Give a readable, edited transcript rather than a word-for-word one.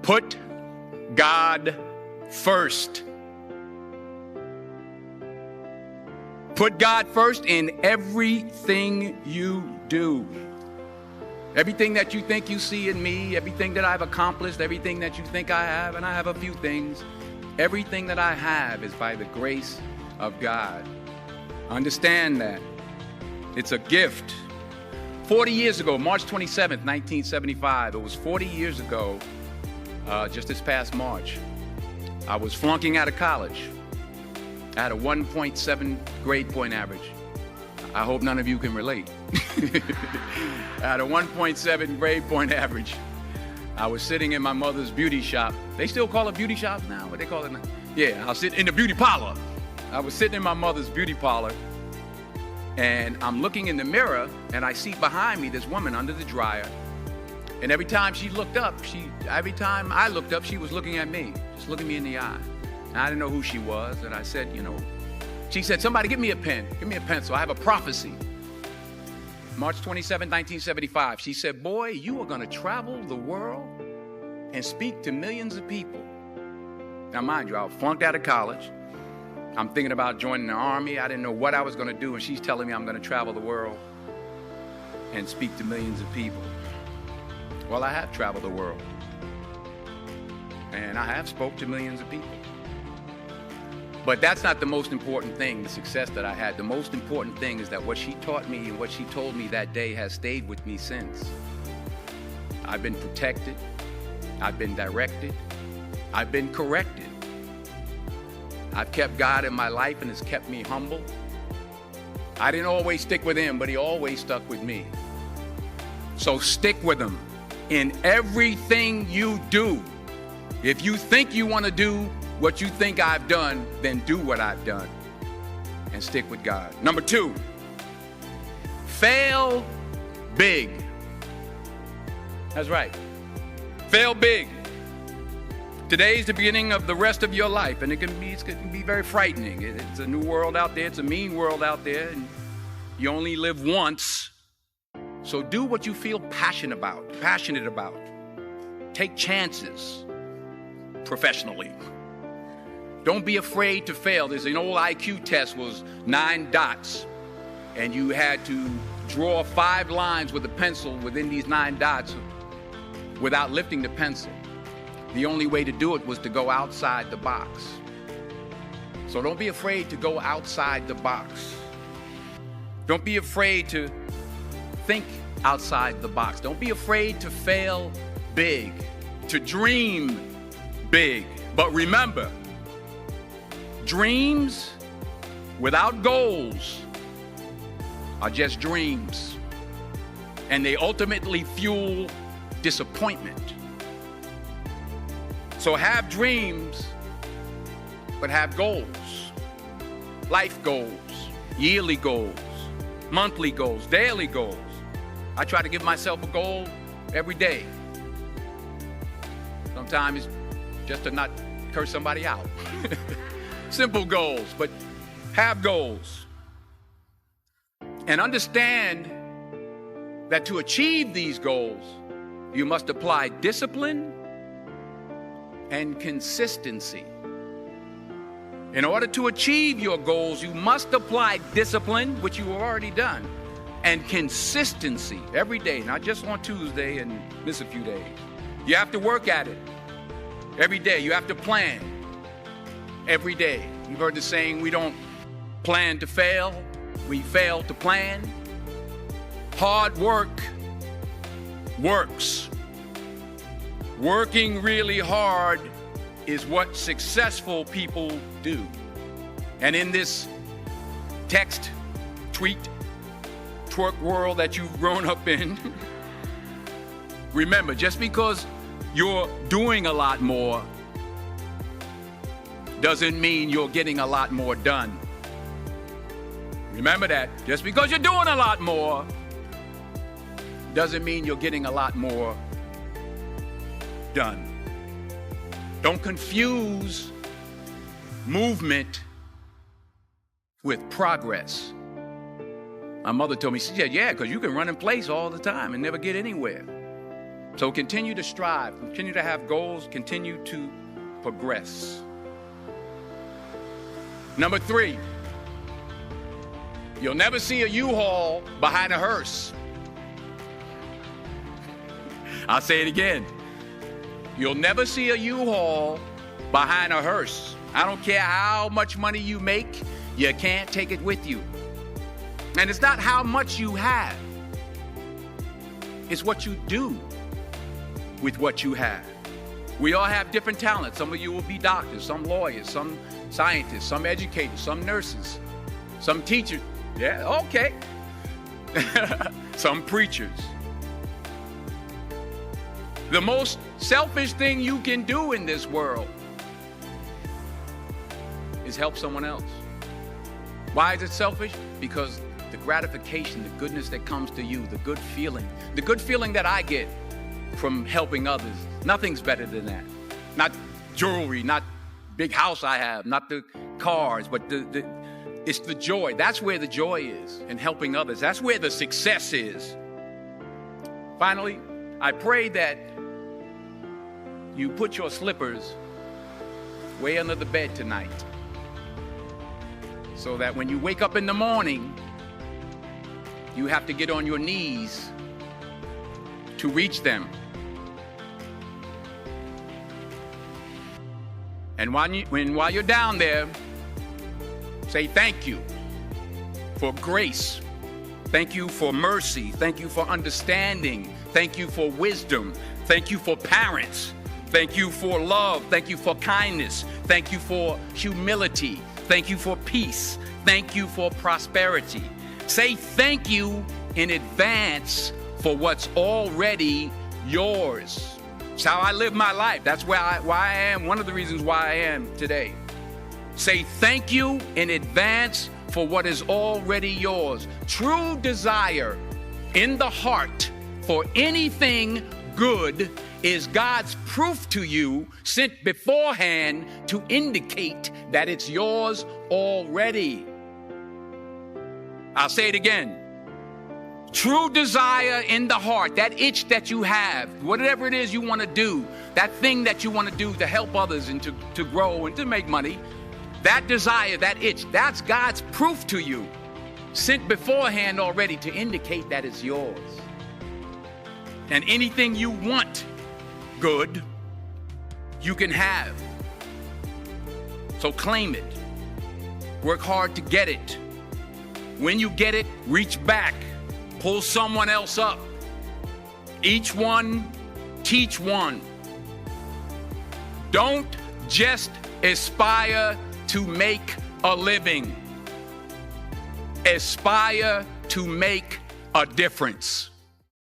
Put God first. Put God first in everything you do. Everything that you think you see in me, everything that I've accomplished, everything that you think I have, and I have a few things, everything that I have is by the grace of God. Understand that. It's a gift. 40 years ago, March 27th, 1975, it was 40 years ago, just this past March, I was flunking out of college. I had a 1.7 grade point average. I hope none of you can relate. I had a 1.7 grade point average. I was sitting in my mother's beauty shop. They still call it beauty shop now? What they call it now? Yeah, I was sitting in the beauty parlor. I was sitting in my mother's beauty parlor, and I'm looking in the mirror, and I see behind me this woman under the dryer. And every time she looked up, every time I looked up, she was looking at me, just looking me in the eye. And I didn't know who she was, and I said, she said, somebody give me a pen, give me a pencil, I have a prophecy. March 27, 1975, she said, boy, you are gonna travel the world and speak to millions of people. Now mind you, I flunked out of college. I'm thinking about joining the army. I didn't know what I was gonna do, and she's telling me I'm gonna travel the world and speak to millions of people. Well, I have traveled the world, and I have spoke to millions of people. But that's not the most important thing, the success that I had. The most important thing is that what she taught me and what she told me that day has stayed with me since. I've been protected, I've been directed, I've been corrected. I've kept God in my life and it's kept me humble. I didn't always stick with him, but he always stuck with me. So stick with him in everything you do. If you think you want to do what you think I've done, then do what I've done and stick with God. Number 2, fail big. That's right. Fail big. Today's the beginning of the rest of your life, and it can be very frightening. It's a new world out there. It's a mean world out there, and you only live once. So do what you feel passionate about. Take chances professionally. Don't be afraid to fail. There's an old IQ test, was 9 dots, and you had to draw 5 lines with a pencil within these 9 dots without lifting the pencil. The only way to do it was to go outside the box. So don't be afraid to go outside the box. Don't be afraid to think outside the box. Don't be afraid to fail big, to dream big. But remember, dreams without goals are just dreams, and they ultimately fuel disappointment. So have dreams, but have goals. Life goals, yearly goals, monthly goals, daily goals. I try to give myself a goal every day. Sometimes it's just to not curse somebody out. Simple goals, but have goals. And understand that to achieve these goals, you must apply discipline and consistency. In order to achieve your goals, you must apply discipline, which you have already done, and consistency every day, not just on Tuesday and miss a few days. You have to work at it every day. You have to plan every day. You've heard the saying, we don't plan to fail, we fail to plan. Hard work works. Working really hard is what successful people do. And in this text, tweet, twerk world that you've grown up in, remember, just because you're doing a lot more doesn't mean you're getting a lot more done. Remember that. Just because you're doing a lot more doesn't mean you're getting a lot more done. Don't confuse movement with progress. My mother told me, she said, yeah, because you can run in place all the time and never get anywhere. So continue to strive, continue to have goals, continue to progress. Number 3, you'll never see a U-Haul behind a hearse. I'll say it again. You'll never see a U-Haul behind a hearse. I don't care how much money you make, you can't take it with you. And it's not how much you have. It's what you do with what you have. We all have different talents. Some of you will be doctors, some lawyers, some scientists, some educators, some nurses, some teachers. Yeah, okay. Some preachers. The most selfish thing you can do in this world is help someone else. Why is it selfish? Because the gratification, the goodness that comes to you, the good feeling that I get from helping others, nothing's better than that. Not jewelry, not big house I have, not the cars, but it's the joy. That's where the joy is in helping others. That's where the success is. Finally, I pray that you put your slippers way under the bed tonight, so that when you wake up in the morning, you have to get on your knees to reach them. And while you're down there, say thank you for grace. Thank you for mercy. Thank you for understanding. Thank you for wisdom. Thank you for parents. Thank you for love. Thank you for kindness. Thank you for humility. Thank you for peace. Thank you for prosperity. Say thank you in advance for what's already yours. It's how I live my life. That's why I am, one of the reasons why I am today. Say thank you in advance for what is already yours. True desire in the heart for anything good is God's proof to you, sent beforehand to indicate that it's yours already. I'll say it again. True desire in the heart, that itch that you have, whatever it is you want to do, that thing that you want to do to help others and to grow and to make money, that desire, that itch, that's God's proof to you, sent beforehand already to indicate that it's yours. And anything you want good, you can have. So claim it. Work hard to get it. When you get it, reach back. Pull someone else up. Each one, teach one. Don't just aspire to make a living. Aspire to make a difference.